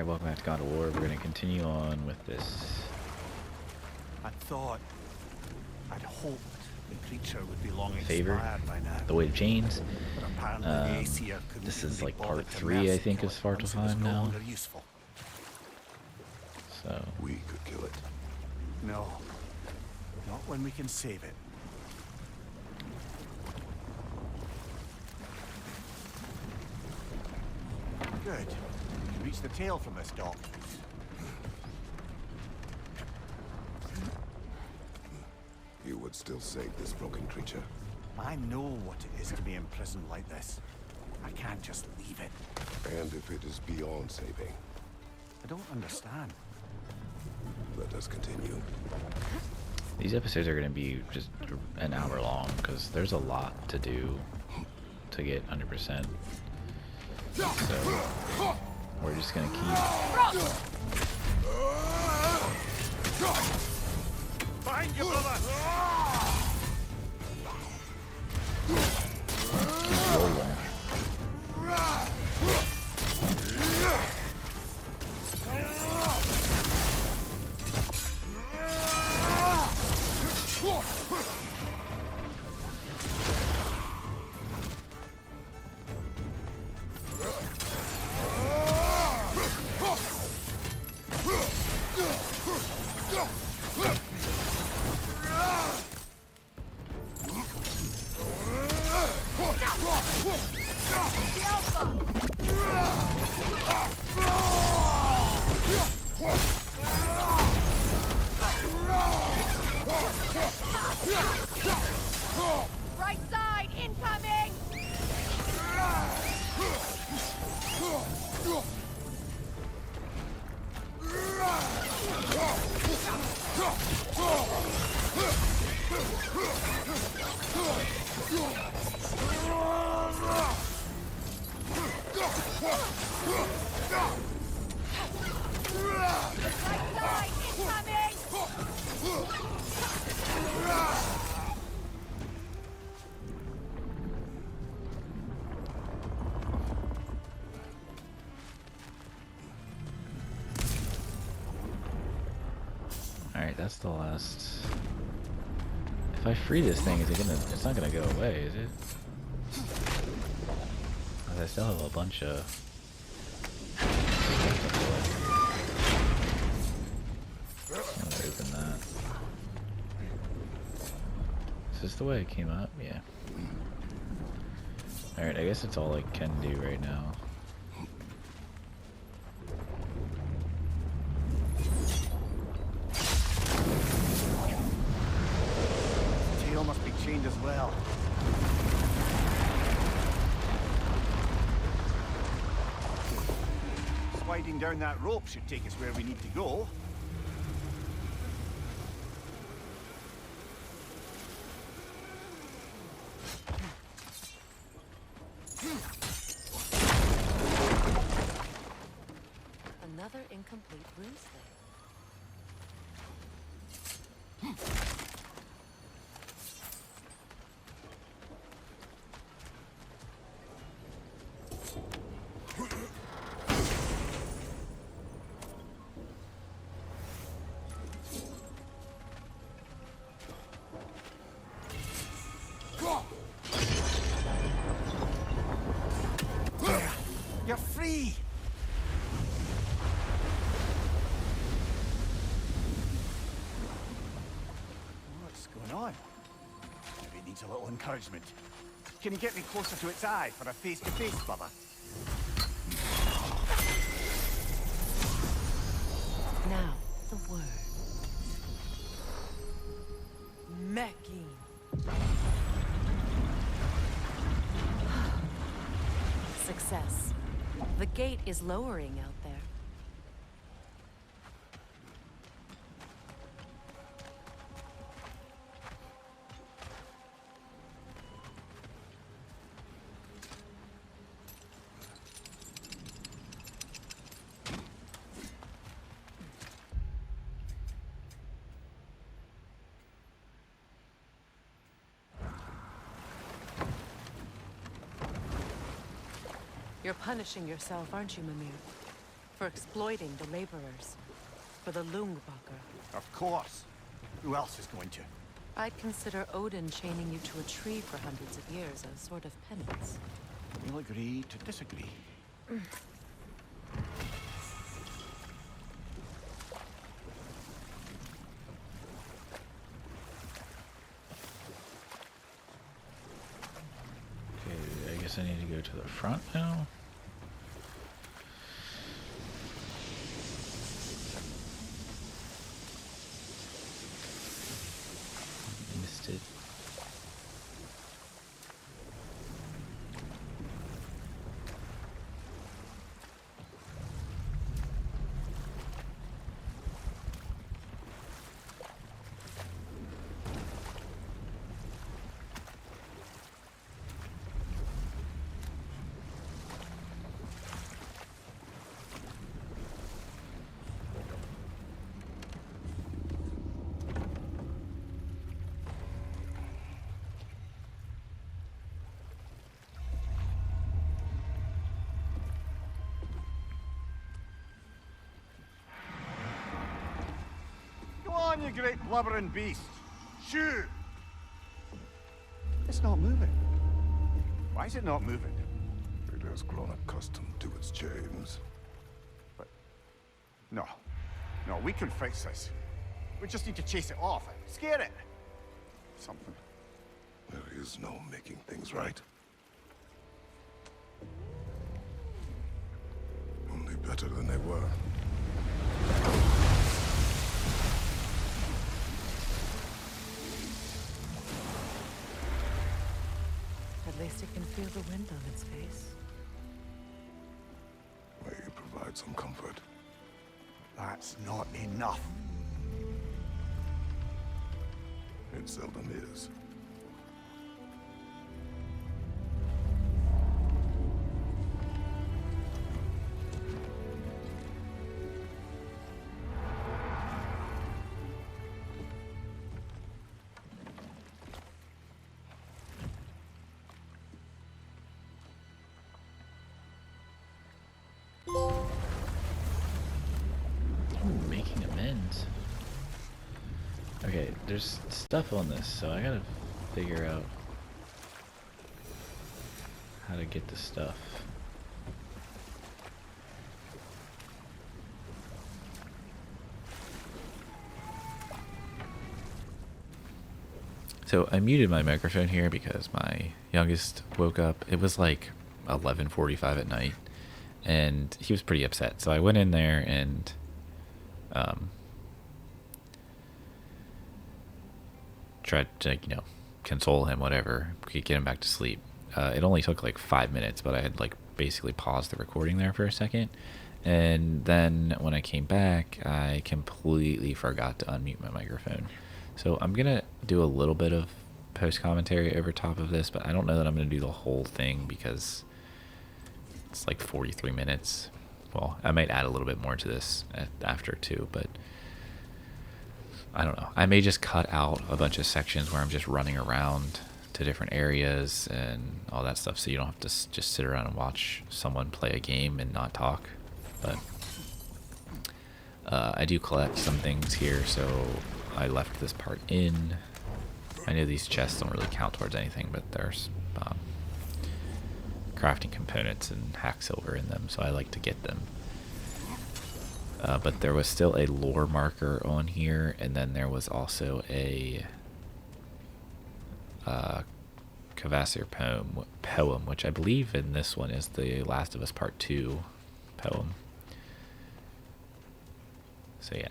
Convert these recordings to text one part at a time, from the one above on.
Alright, welcome back to God of War. We're going to continue on with this. I'd hoped the creature would be long Favor, expired by now. the Weight of Chains. But apparently the Aesir couldn't This even is be like bothered part to 3, I think, of mercy kill it once it was Svartalfheim no now. longer useful. So, We could kill it. No, not when we can save it. Good. We can reach the tail from this dock. You would still save this broken creature. I know what it is to be imprisoned like this. I can't just leave it. And if it is beyond saving, I don't understand. let us continue. these episodes are going to be just an hour long because there's a lot to do to get 100%. So, we're just going to keep... Behind you, brother! keep rolling. Right side, incoming! Right side, incoming! Alright, that's the last... If I free this thing, is it gonna... It's not gonna go away, is it? 'Cause I still have a bunch of... I'm gonna open that. Is this the way it came up? Yeah. Alright, I guess it's all I can do right now. The tail must be chained as well. Sliding down that rope should take us where we need to go. Another incomplete rune slate. You're free! What's going on? Maybe it needs a little encouragement. Can you get me closer to its eye for a face-to-face, brother? Now, the word. Mecking. Success. The gate is lowering out there. You're punishing yourself, aren't you, Mimir? For exploiting the laborers. For the Lyngbakr. Of course. Who else is going to? I'd consider Odin chaining you to a tree for hundreds of years a sort of penance. We'll agree to disagree. Okay, I guess I need to go to the front now. Missed it. Go on, you great blubbering beast. Shoo! It's not moving. Why is it not moving? It has grown accustomed to its chains. But... No. No, we can fix this. We just need to chase it off. Scare it. Something. There is no making things right. Only better than they were. At least it can feel the wind on its face. May you provide some comfort. That's not enough. It seldom is. Ooh, making amends. Okay, there's stuff on this, so I gotta figure out how to get the stuff. So I muted my microphone here because my youngest woke up. It was like 11:45 at night, and he was pretty upset. So I went in there and tried to, console him, whatever, get him back to sleep. It only took like 5 minutes, but I had like basically paused the recording there for a second. And then when I came back, I completely forgot to unmute my microphone. So I'm going to do a little bit of post commentary over top of this, but I don't know that I'm going to do the whole thing because it's like 43 minutes. Well, I might add a little bit more to this after too, but I don't know. I may just cut out a bunch of sections where I'm just running around to different areas and all that stuff, so you don't have to just sit around and watch someone play a game and not talk. But I do collect some things here, so I left this part in. I know these chests don't really count towards anything, but there's crafting components and hack silver in them, so I like to get them. But there was still a lore marker on here, and then there was also a Kvasir poem, which I believe in this one is the Last of Us Part 2 poem. So yeah.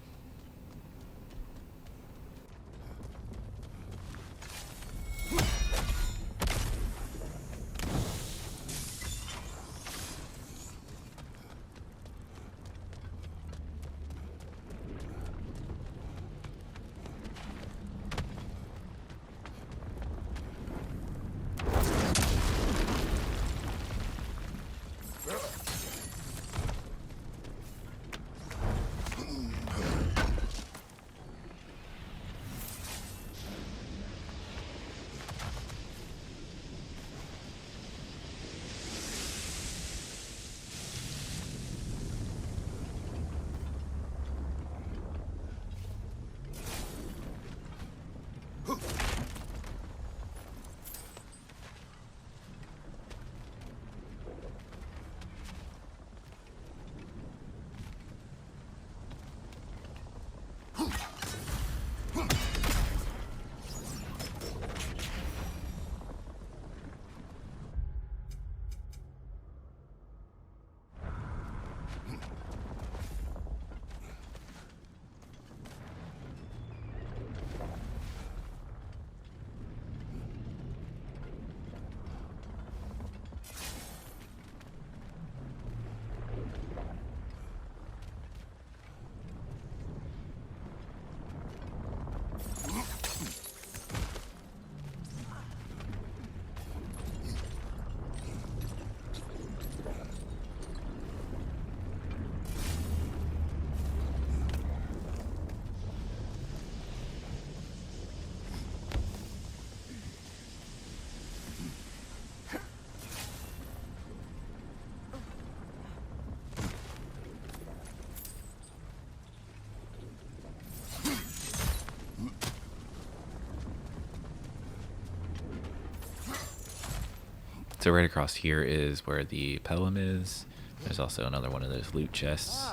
So right across here is where the poem is. There's also another one of those loot chests.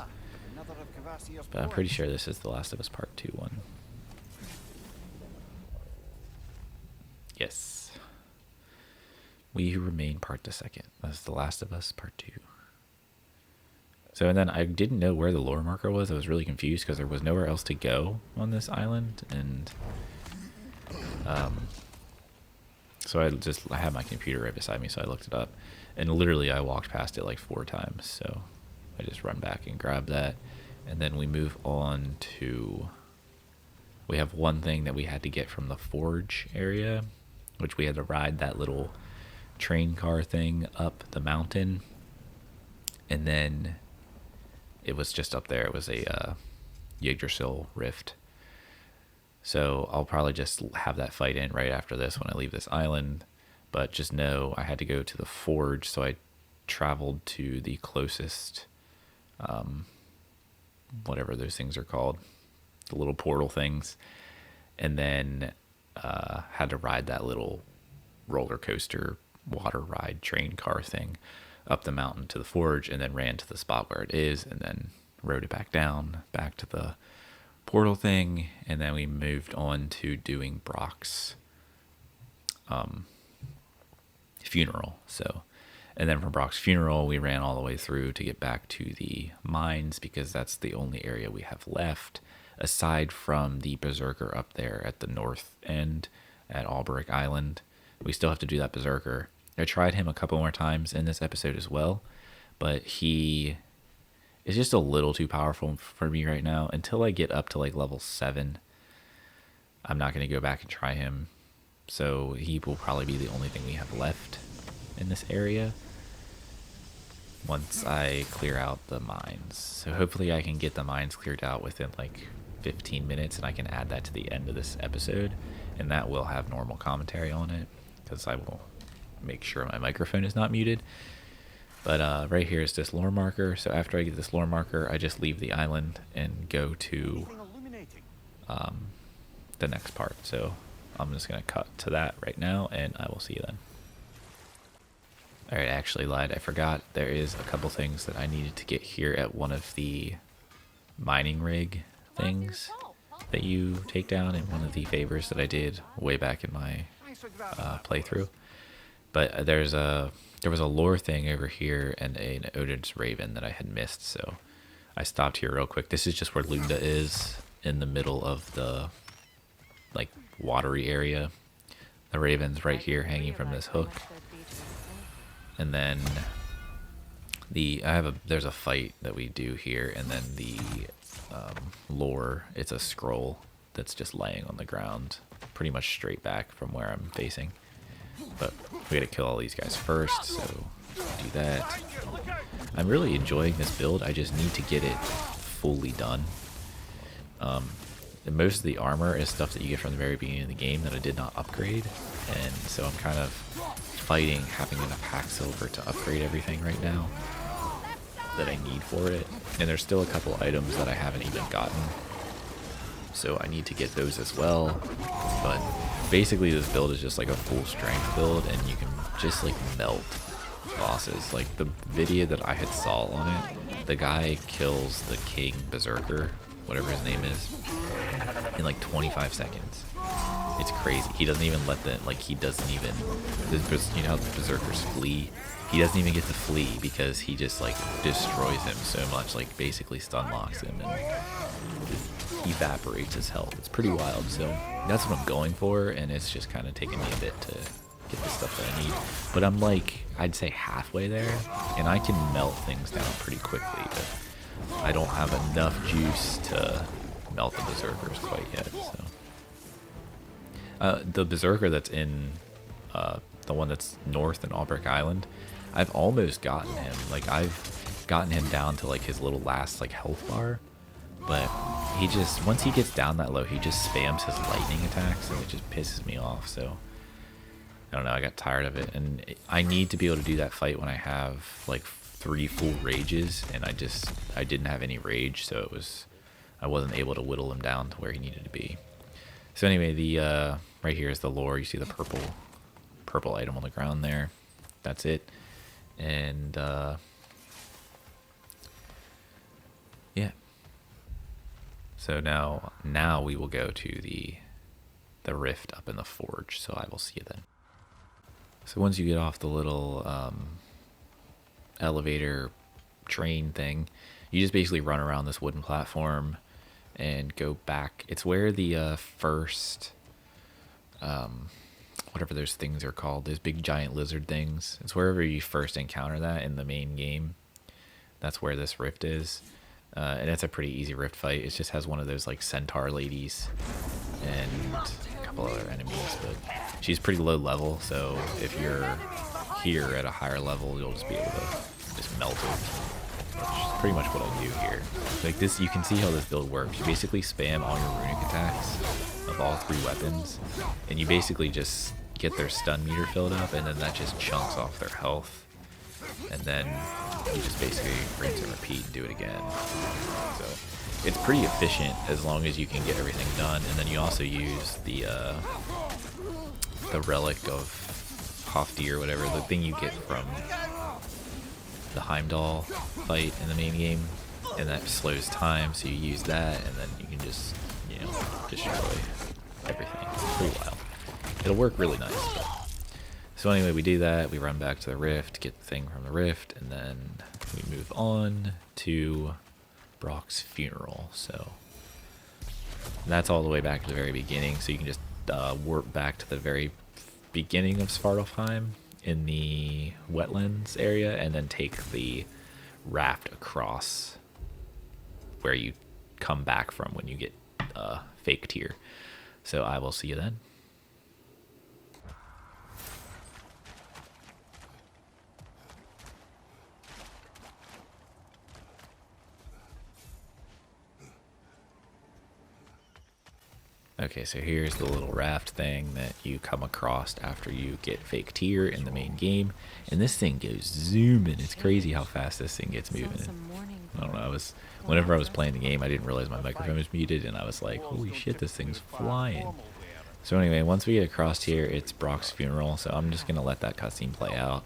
Another of Kvasir's But I'm pretty poems. sure this is The Last of Us Part 2 one. Yes. We Who Remain Part the Second. That's The Last of Us Part 2. So, and then I didn't know where the lore marker was. I was really confused because there was nowhere else to go on this island. And so I had my computer right beside me, so I looked it up. And literally I walked past it like 4 times. So I just run back and grab that. And then we move on to... We have one thing that we had to get from the forge area, which we had to ride that little train car thing up the mountain. And then it was just up there. It was a Yggdrasil rift. So I'll probably just have that fight in right after this when I leave this island. But just know I had to go to the forge, so I traveled to the closest, whatever those things are called, the little portal things, and then had to ride that little roller coaster, water ride, train car thing up the mountain to the forge, and then ran to the spot where it is, and then rode it back down, back to the portal thing, and then we moved on to doing Brock's funeral. So, and then from Brock's funeral, we ran all the way through to get back to the mines, because that's the only area we have left, aside from the Beserker up there at the north end at Alberic Island. We still have to do that Beserker. I tried him a couple more times in this episode as well, but he is just a little too powerful for me right now. Until I get up to like level 7, I'm not going to go back and try him. So he will probably be the only thing we have left in this area once I clear out the mines. So hopefully I can get the mines cleared out within like 15 minutes, and I can add that to the end of this episode, and that will have normal commentary on it, because I will make sure my microphone is not muted. But right here is this lore marker. So after I get this lore marker, I just leave the island and go to the next part. So I'm just going to cut to that right now, and I will see you then. Alright, I actually lied. I forgot there is a couple things that I needed to get here at one of the mining rig things that you take down in one of the favors that I did way back in my playthrough. But there was a lore thing over here and an Odin's Raven that I had missed, so I stopped here real quick. This is just where Lunda is, in the middle of the like watery area. The Raven's right here hanging from this hook. And then there's a fight that we do here, and then the lore, it's a scroll that's just laying on the ground, pretty much straight back from where I'm facing. But we gotta kill all these guys first, so do that. I'm really enjoying this build. I just need to get it fully done. And most of the armor is stuff that you get from the very beginning of the game that I did not upgrade, and so I'm kind of fighting having enough hack silver to upgrade everything right now that I need for it. And there's still a couple items that I haven't even gotten, so I need to get those as well. But basically this build is just like a full strength build, and you can just like melt bosses. Like the video that I had saw on it, the guy kills the king Beserker, whatever his name is, in like 25 seconds. It's crazy. He doesn't even let the, like, he doesn't even, you know how the Berserkers flee? He doesn't even get to flee because he just like destroys him so much, like basically stun locks him and evaporates his health. It's pretty wild. So that's what I'm going for, and it's just kind of taking me a bit to get the stuff that I need. But I'm like, I'd say halfway there, and I can melt things down pretty quickly, but I don't have enough juice to melt the Berserkers quite yet. So the Beserker that's in the one that's north in Alberic Island, I've almost gotten him. Like I've gotten him down to like his little last like health bar, but he just, once he gets down that low, he just spams his lightning attacks, and it just pisses me off. So I don't know, I got tired of it, and I need to be able to do that fight when I have like 3 full rages, and I didn't have any rage, so I wasn't able to whittle him down to where he needed to be. So anyway, the right here is the lore. You see the purple item on the ground there. that's it. And yeah. So now we will go to the rift up in the forge. So I will see you then. So once you get off the little elevator train thing, you just basically run around this wooden platform and go back. It's where the first whatever those things are called, those big giant lizard things, it's wherever you first encounter that in the main game. That's where this rift is. And it's a pretty easy rift fight. It just has one of those like centaur ladies and a couple other enemies, but she's pretty low level, so if you're here at a higher level, you'll just be able to just melt her, which is pretty much what I do here. Like this, you can see how this build works. You basically spam all your runic attacks of all 3 weapons, and you basically just get their stun meter filled up, and then that just chunks off their health, and then you just basically rinse and repeat and do it again. So it's pretty efficient as long as you can get everything done, and then you also use the relic of Hofdi or whatever, the thing you get from the Heimdall fight in the main game, and that slows time, so you use that, and then you can just, you know, destroy everything. It's pretty wild. It'll work really nice. But. So anyway, we do that, we run back to the rift, get the thing from the rift, and then we move on to Brock's funeral. So that's all the way back to the very beginning, so you can just warp back to the very beginning of Svartalfheim in the wetlands area, and then take the raft across where you come back from when you get fake tier. So I will see you then. Okay, so here's the little raft thing that you come across after you get fake tier in the main game, and this thing goes zooming. It's crazy how fast this thing gets moving. I don't know, whenever I was playing the game, I didn't realize my microphone was muted, and I was like, holy shit, this thing's flying. So anyway, once we get across here, it's Brock's funeral, so I'm just going to let that cutscene play out.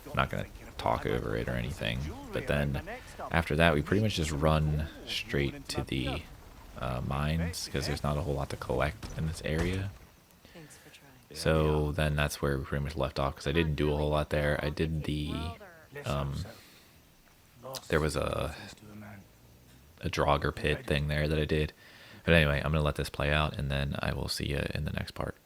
I'm not going to talk over it or anything, but then after that, we pretty much just run straight to the mines, because there's not a whole lot to collect in this area. So then that's where we pretty much left off, because I didn't do a whole lot there. I did the there was a Draugr pit thing there that I did, but anyway, I'm gonna let this play out, and then I will see you in the next part.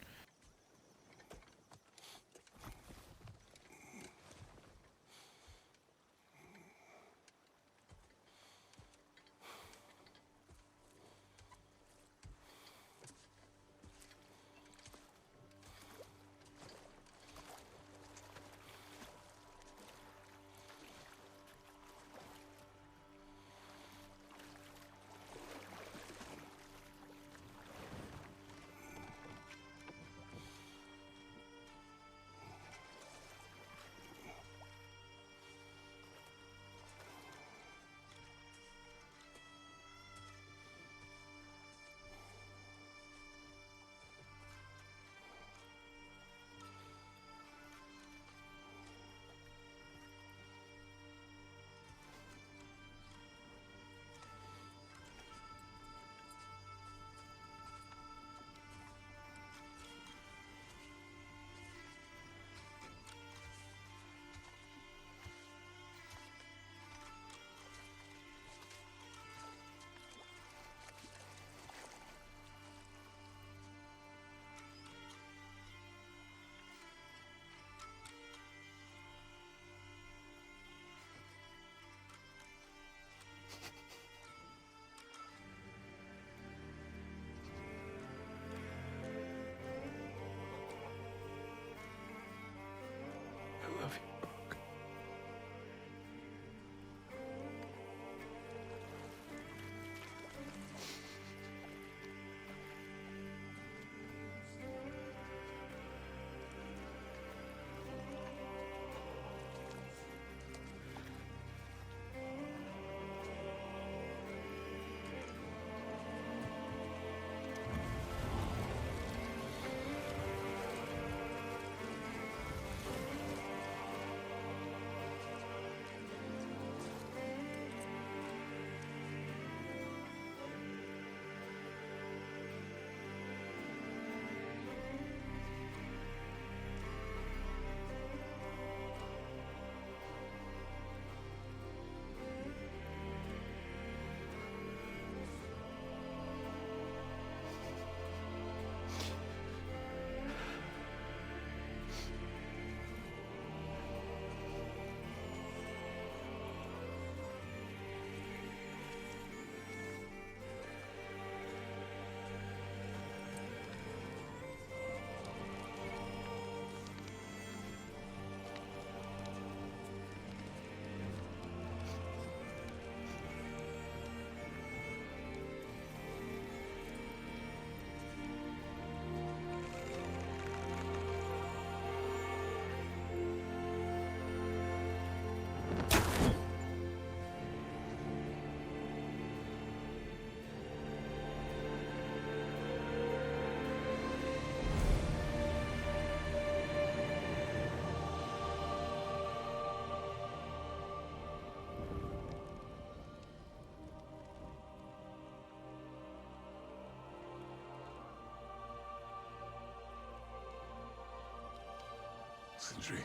Sindri.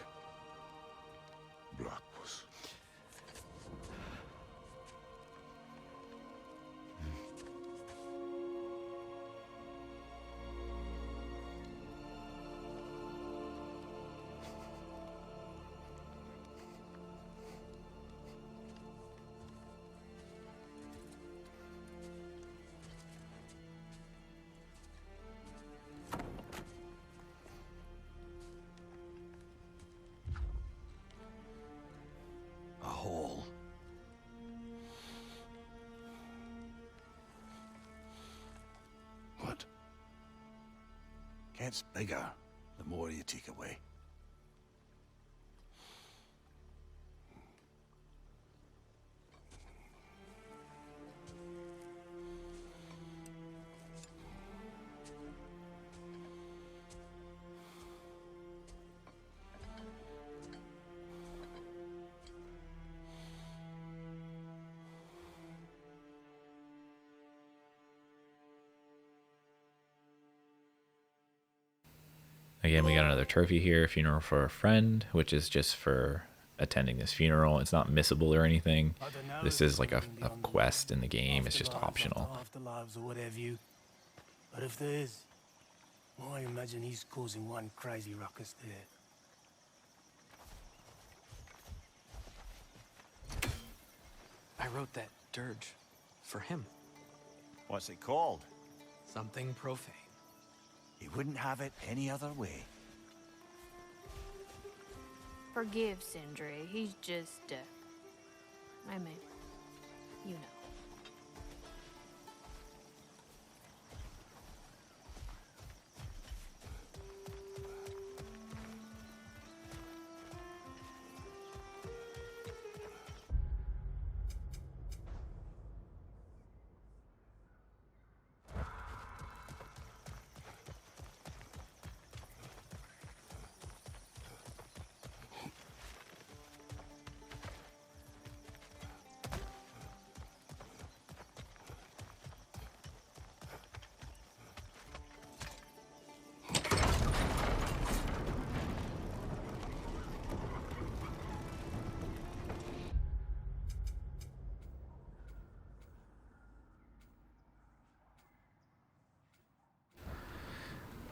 Blackpuss. A hole. What? Gets bigger the more you take away. Again, we got another trophy here, funeral for a friend, which is just for attending this funeral. It's not missable or anything. This is like a quest in the game. It's just optional. Afterlives or whatever you. But if there is, well, I imagine he's causing one crazy ruckus there. I wrote that dirge for him. What's it called? Something profane. He wouldn't have it any other way. Forgive Sindri. He's just, I mean, you know.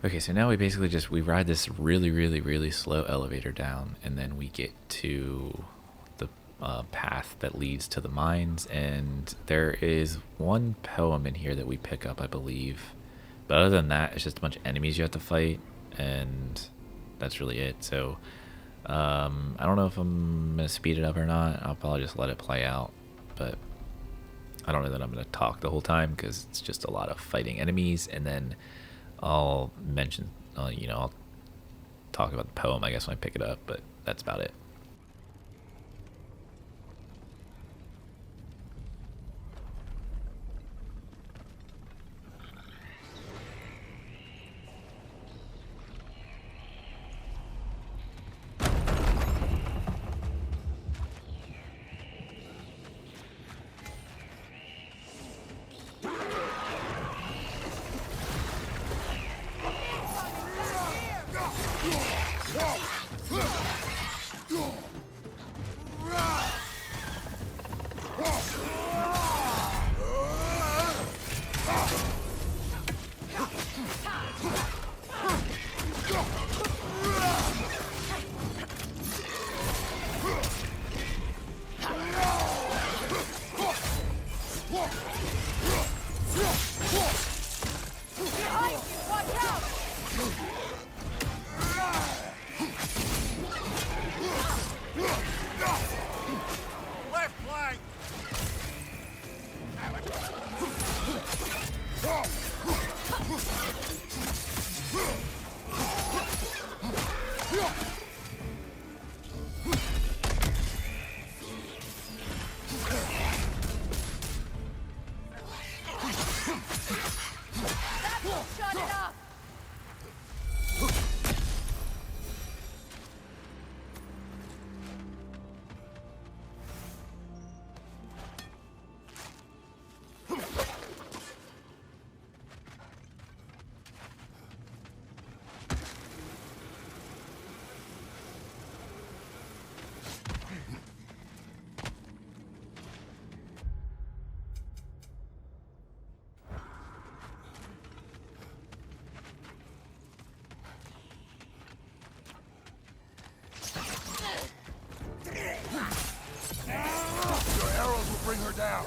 Okay, so now we basically we ride this really slow elevator down, and then we get to the path that leads to the mines, and there is one poem in here that we pick up, I believe. But other than that, it's just a bunch of enemies you have to fight, and that's really it. So I don't know if I'm gonna speed it up or not. I'll probably just let it play out, but I don't know that I'm gonna talk the whole time because it's just a lot of fighting enemies, and then I'll mention, you know, I'll talk about the poem, I guess, when I pick it up, but that's about it. her down.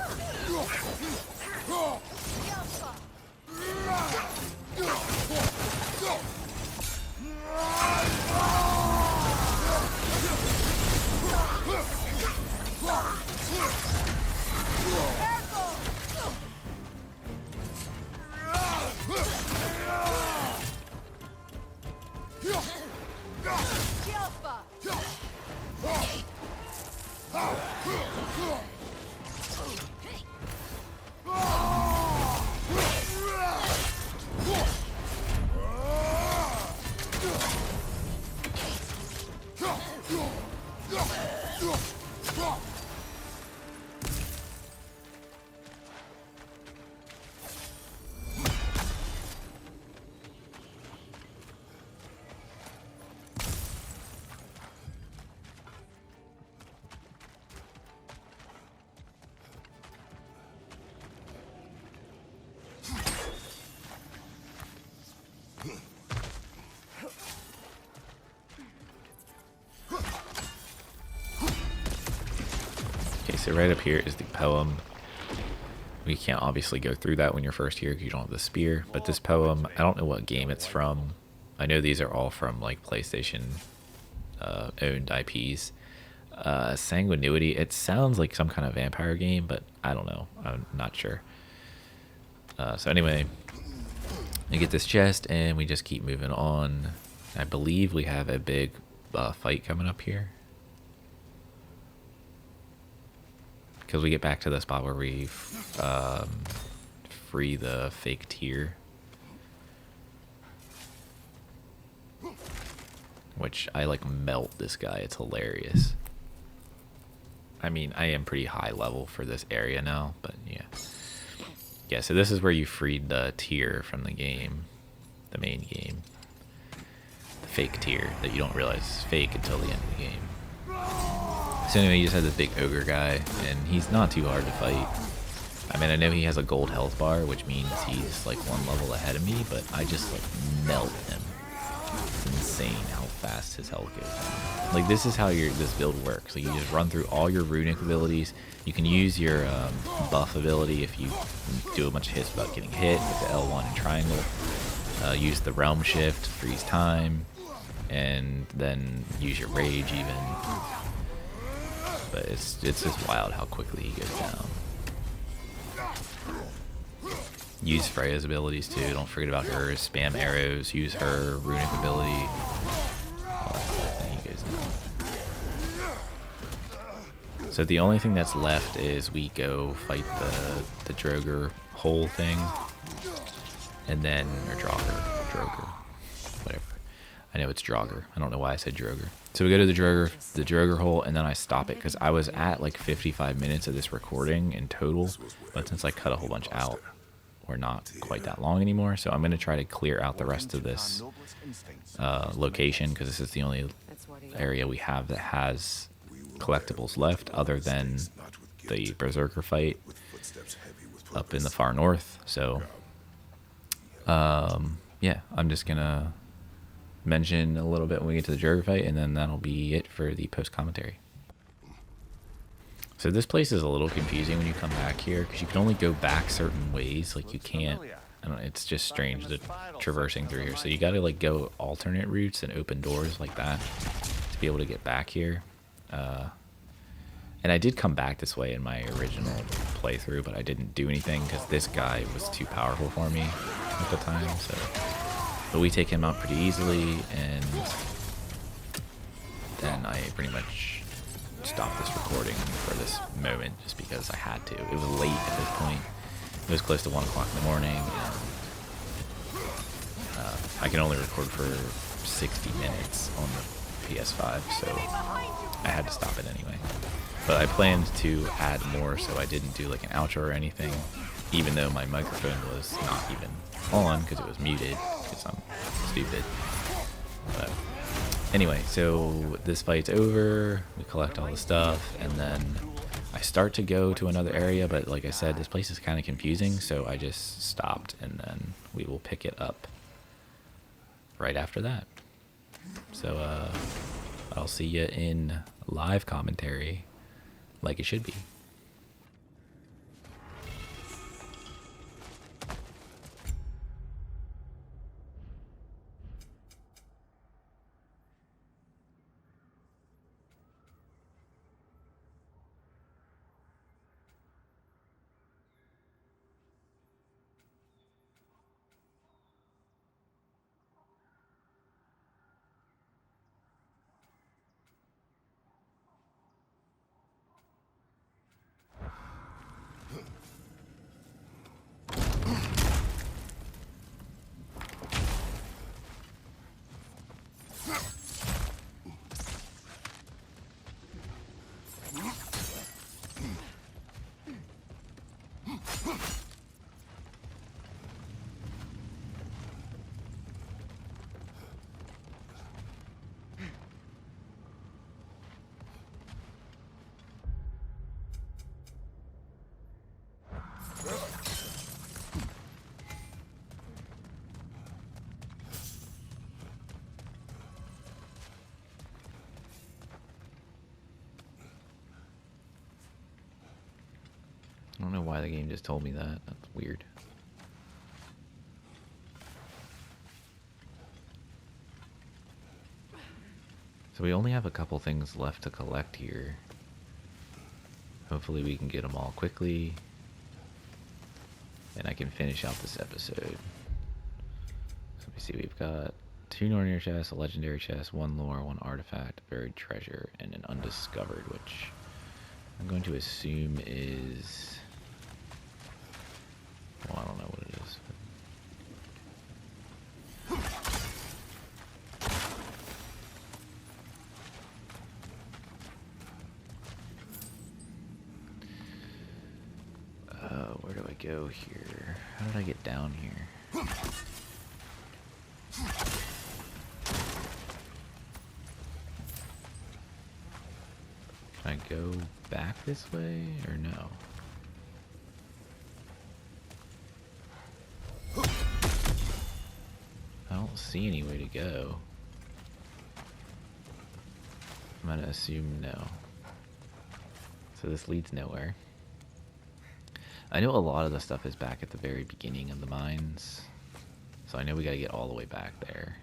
Okay, so right up here is the poem. We can't obviously go through that when you're first here because you don't have the spear. But this poem, I don't know what game it's from. I know these are all from like PlayStation owned IPs. Sanguinity, it sounds like some kind of vampire game, but I don't know. I'm not sure. So anyway, we get this chest and we just keep moving on. I believe we have a big fight coming up here. Because we get back to the spot where we free the fake tear. Which I like melt this guy. It's hilarious. I mean, I am pretty high level for this area now, but yeah. Yeah, so this is where you freed the tear from the game. The main game. The fake tear that you don't realize is fake until the end of the game. So anyway, you just have this big ogre guy, and he's not too hard to fight. I mean, I know he has a gold health bar, which means he's like one level ahead of me, but I just like melt him. It's insane how fast his health goes. Like, this is how this build works. Like, you just run through all your runic abilities. You can use your buff ability if you do a bunch of hits without getting hit with the L1 and triangle. Use the realm shift, freeze time, and then use your rage even. But it's just wild how quickly he goes down. Use Freya's abilities too. Don't forget about hers. Spam arrows. Use her runic ability. And he goes down. So the only thing that's left is we go fight the Droger hole thing, and then or Droger, whatever. I know it's Draugr. I don't know why I said Droger. So we go to the Droger hole, and then I stop it because I was at like 55 minutes of this recording in total. But since I cut a whole bunch out, we're not quite that long anymore. So I'm going to try to clear out the rest of this location because this is the only area we have that has collectibles left other than the Beserker fight up in the far north. So yeah, I'm just going to mention a little bit when we get to the Droger fight, and then that'll be it for the post commentary. So this place is a little confusing when you come back here because you can only go back certain ways. Like, you can't, I don't know, it's just strange the traversing through here. So you got to like go alternate routes and open doors like that to be able to get back here. And I did come back this way in my original playthrough, but I didn't do anything because this guy was too powerful for me at the time. So, but we take him out pretty easily, and then I pretty much stopped this recording for this moment just because I had to. It was late at this point. It was close to 1 o'clock in the morning, and I can only record for 60 minutes on the PS5, so I had to stop it anyway. But I planned to add more, so I didn't do like an outro or anything, even though my microphone was not even on because it was muted because I'm stupid. But anyway, so this fight's over, we collect all the stuff, and then I start to go to another area, but like I said, this place is kind of confusing, so I just stopped, and then we will pick it up right after that. So I'll see you in live commentary, like it should be. I don't know why the game just told me that. That's weird. So we only have a couple things left to collect here. Hopefully we can get them all quickly. And I can finish out this episode. So let me see, we've got 2 Nornir chests, a legendary chest, 1 lore, 1 artifact, buried treasure, and an undiscovered, which I'm going to assume is... well, I don't know what it is. Where do I go here? How did I get down here? Can I go back this way or no? I don't see any way to go. I'm gonna assume no. So this leads nowhere. I know a lot of the stuff is back at the very beginning of the mines. So I know we gotta get all the way back there.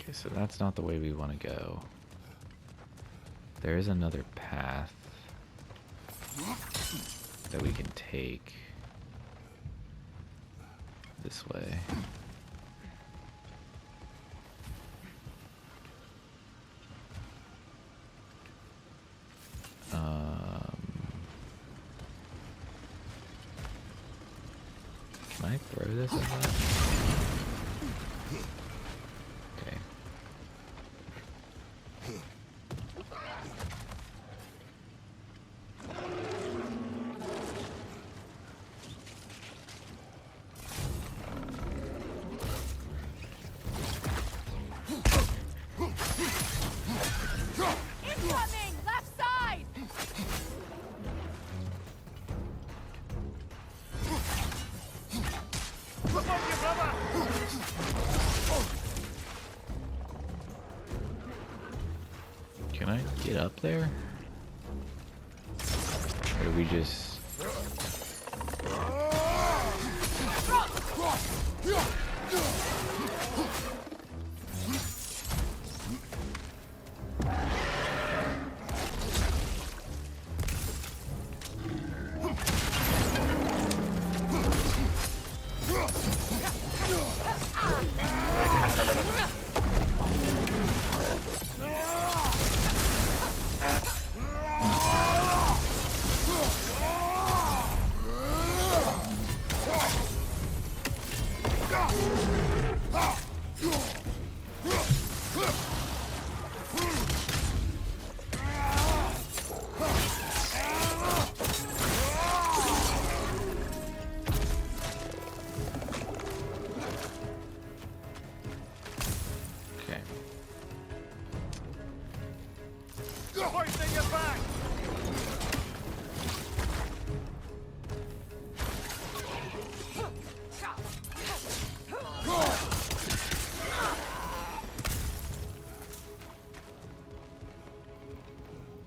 Okay, so that's not the way we want to go. There is another path that we can take this way. Can I throw this at that? Okay. Incoming! Left side! Look on you, brother! Can I get up there? Or do we just... Okay. Hoisting you back!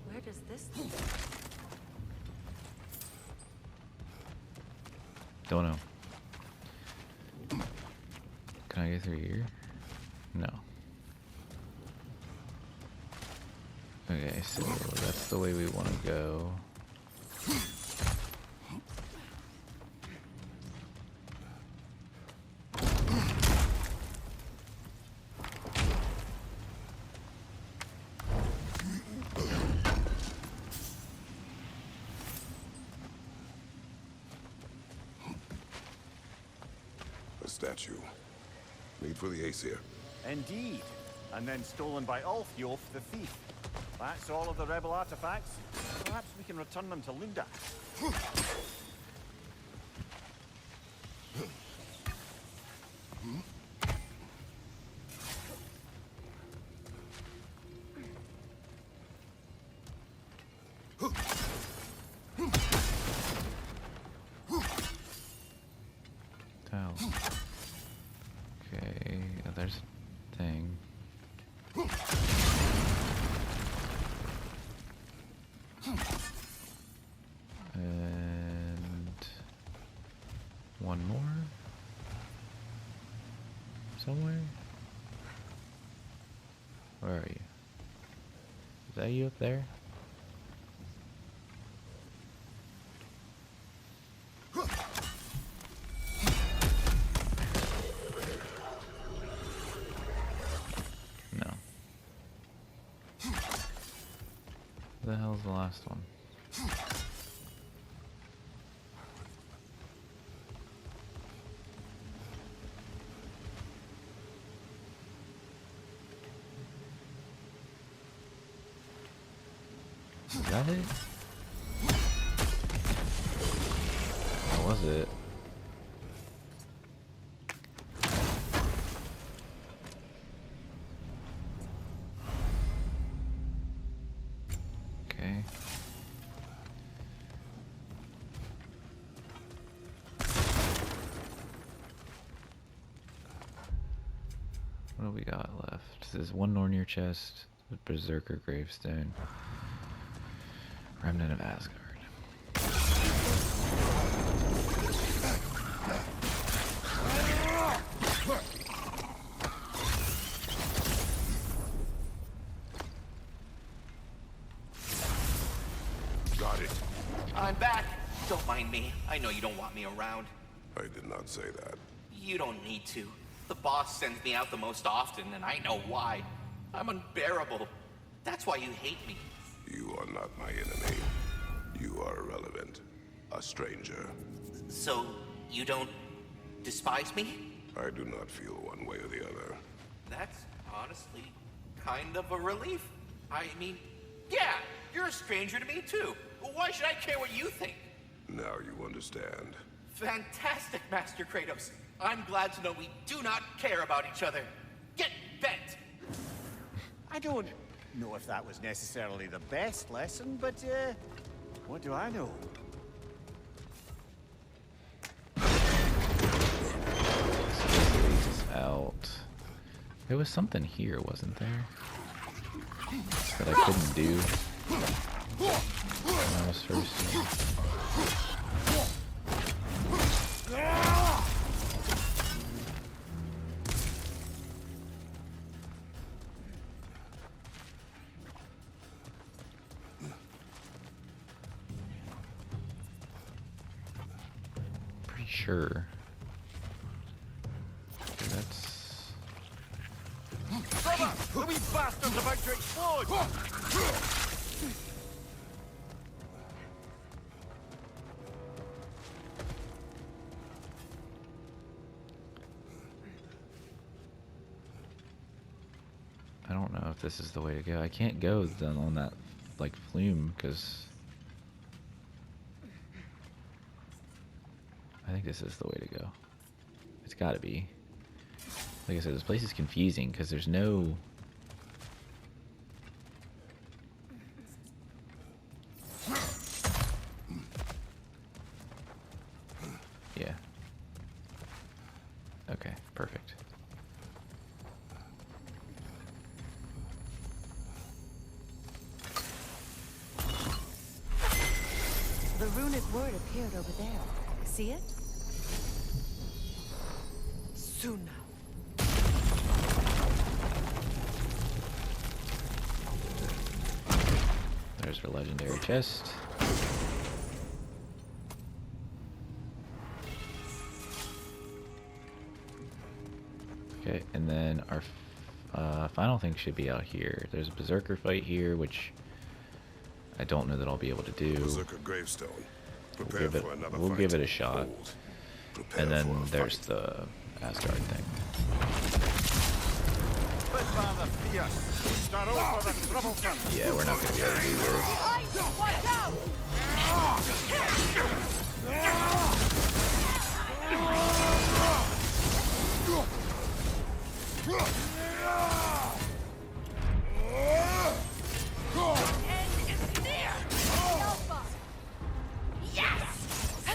Where does this lead? Don't know. Can I get through here? No. Okay, so that's the way we want to go. A statue. Made for the Aesir. Indeed. And then stolen by Ulfjolf the thief. That's all of the rebel artifacts. Perhaps we can return them to Lunda. One more. Somewhere. Where are you? Is that you up there? No. Where the hell's the last one? Is that it? Or was it? Okay. What do we got left? There's one Nornir chest, the Beserker gravestone. Remnant of Asgard. Got it. I'm back. Don't mind me. I know you don't want me around. I did not say that. You don't need to. The boss sends me out the most often, and I know why. I'm unbearable. That's why you hate me. You are not my enemy. You are irrelevant. A stranger. So, you don't despise me? I do not feel one way or the other. That's honestly kind of a relief. I mean, yeah, you're a stranger to me too. Why should I care what you think? Now you understand. Fantastic, Master Kratos. I'm glad to know we do not care about each other. Get bent! I don't know if that was necessarily the best lesson, but, what do I know? Out. There was something here, wasn't there? That I couldn't do when I was first. Pretty sure. That's. Brother! The wee bastard's about to explode! I don't know if this is the way to go. I can't go then on that, like, flume, because I think this is the way to go. It's gotta be. Like I said, this place is confusing, because there's no... Yeah. Okay, perfect. The runic word appeared over there. See it? Suna. There's her legendary chest. Okay, and then our final thing should be out here. There's a Beserker fight here, which I don't know that I'll be able to do. Beserker gravestone. Prepare for another We'll fight. give it a shot. Hold. Prepare And then for a there's fight. the Asgard thing. But rather fierce. Start over the troublesome. Yeah, we're not gonna be able to do this. Watch out! End is near! Help us! Yes!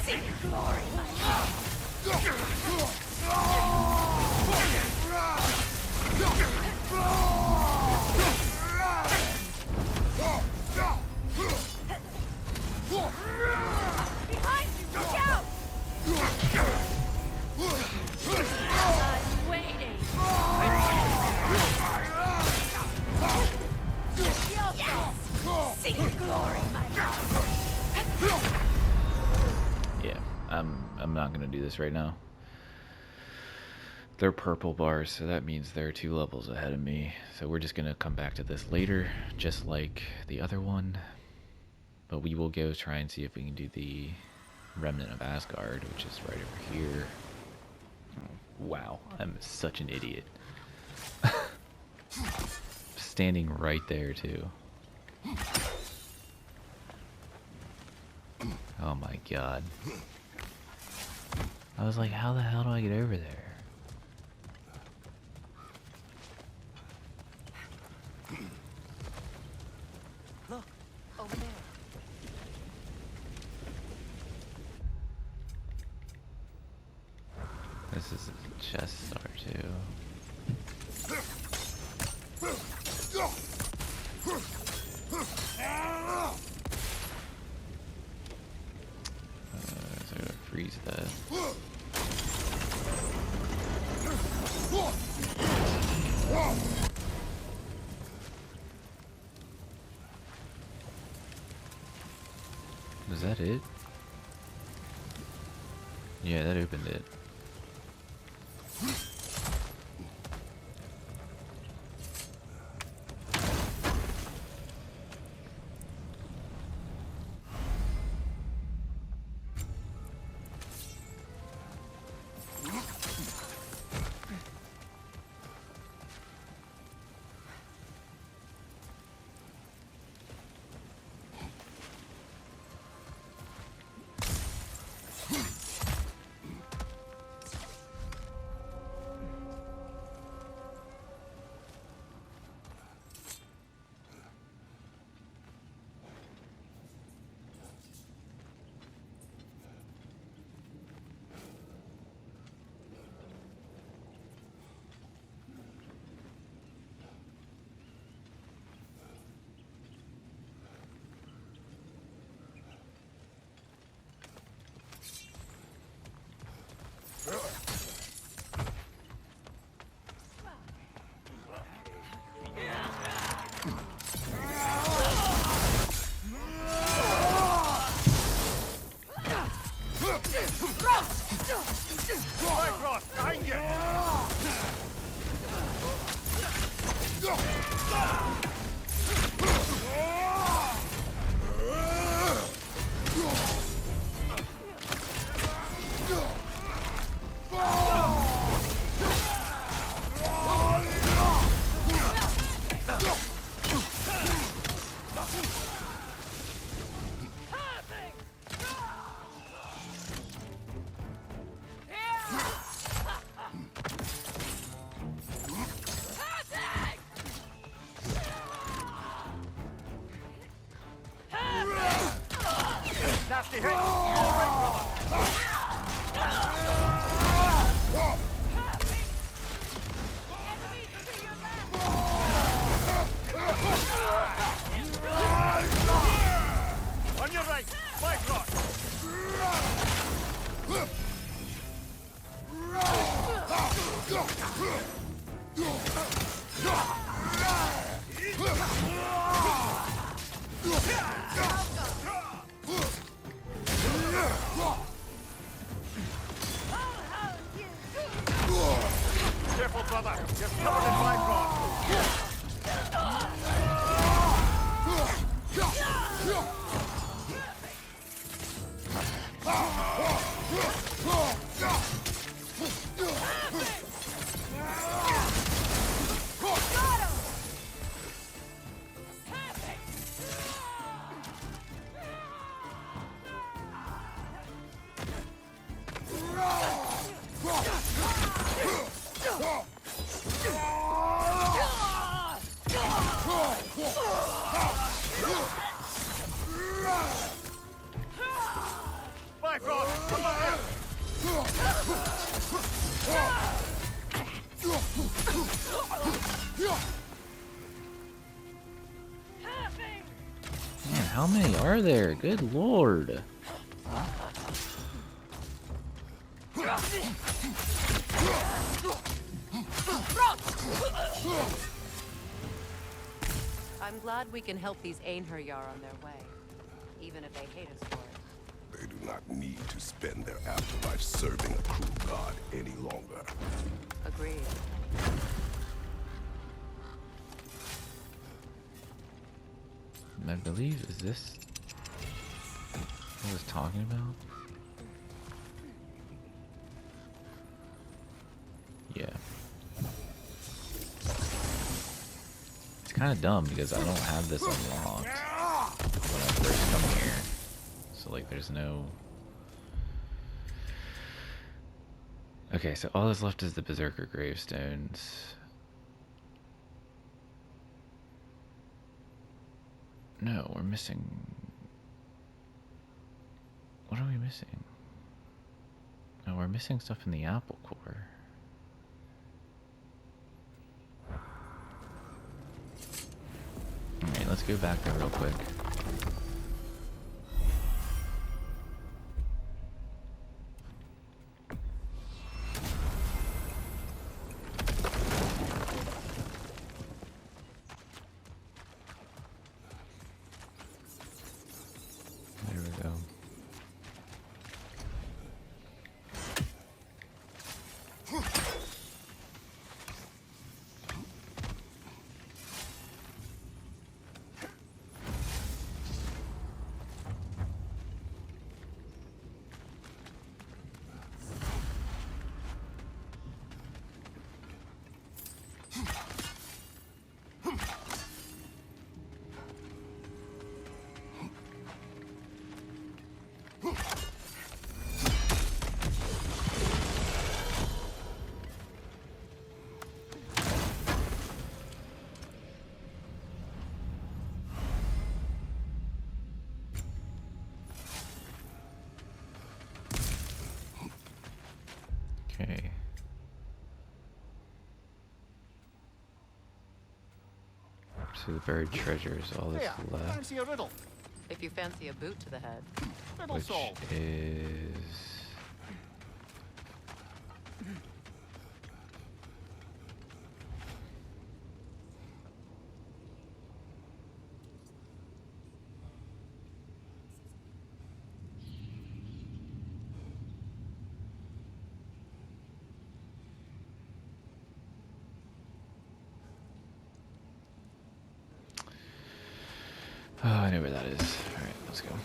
See glory, behind you! Look out! Yeah, I'm not gonna do this right now. They're purple bars, so that means they're 2 levels ahead of me. So we're just gonna come back to this later, just like the other one. But we will go try and see if we can do the Remnant of Asgard, which is right over here. Oh, wow, I'm such an idiot. Standing right there too. Oh my god. I was like, how the hell do I get over there? Look, over there. This is a chest star too. So I'm gonna freeze that. Was that it? Yeah, that opened it. Man, how many are there? Good lord. I I'm glad we can help these Einherjar on their way, even if they hate us for it. They do not need to spend their afterlife serving a cruel god any longer. Agreed. I believe, is this what I was talking about? Yeah. It's kind of dumb because I don't have this unlocked when I first come here. So like there's no... Okay, so all that's left is the Beserker gravestones. No, we're missing... What are we missing? No, we're missing stuff in the apple core. Alright, let's go back there real quick. There we go. Okay. So the buried treasure is all that's There, left, fancy a riddle. If you fancy a boot to the head. Riddle which solved. is... Oh, I know where that is. Alright, let's go.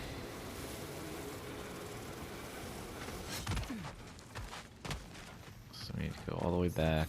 So we need to go all the way back.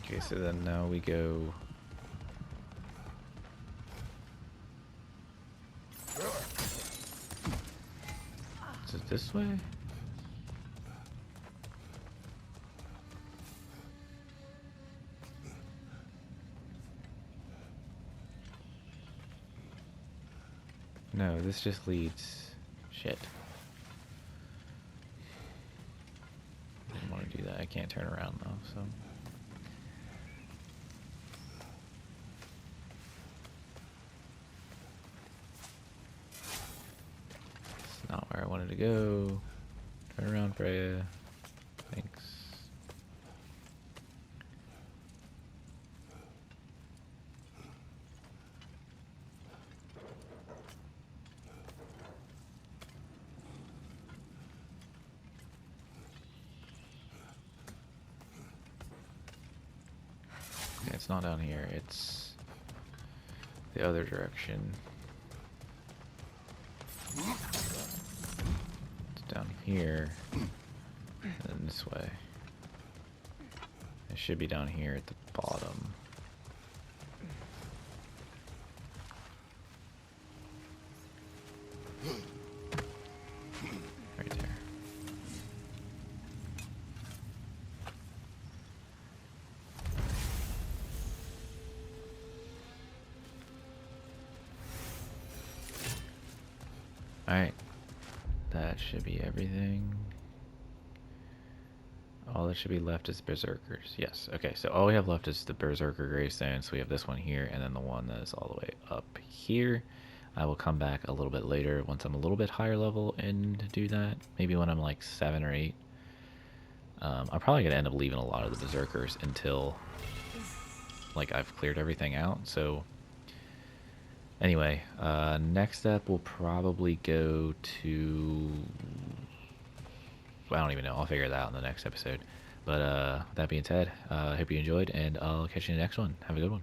Okay, so then now we go... Is it this way? No, this just leads... Shit. I didn't want to do that. I can't turn around though, so... wanted to go. Turn around, Freya. Thanks. Okay, it's not down here, it's the other direction. It's down here, and then this way. It should be down here at the bottom. Right there. Alright. That should be everything. All that should be left is Berserkers. Yes, okay, so all we have left is the Berserker gravestone. So we have this one here, and then the one that is all the way up here. I will come back a little bit later once I'm a little bit higher level and do that. Maybe when I'm like 7 or 8. I'm probably going to end up leaving a lot of the Berserkers until like I've cleared everything out. So anyway, next step we'll probably go to... I don't even know. I'll figure that out in the next episode. But that being said, I hope you enjoyed, and I'll catch you in the next one. Have a good one.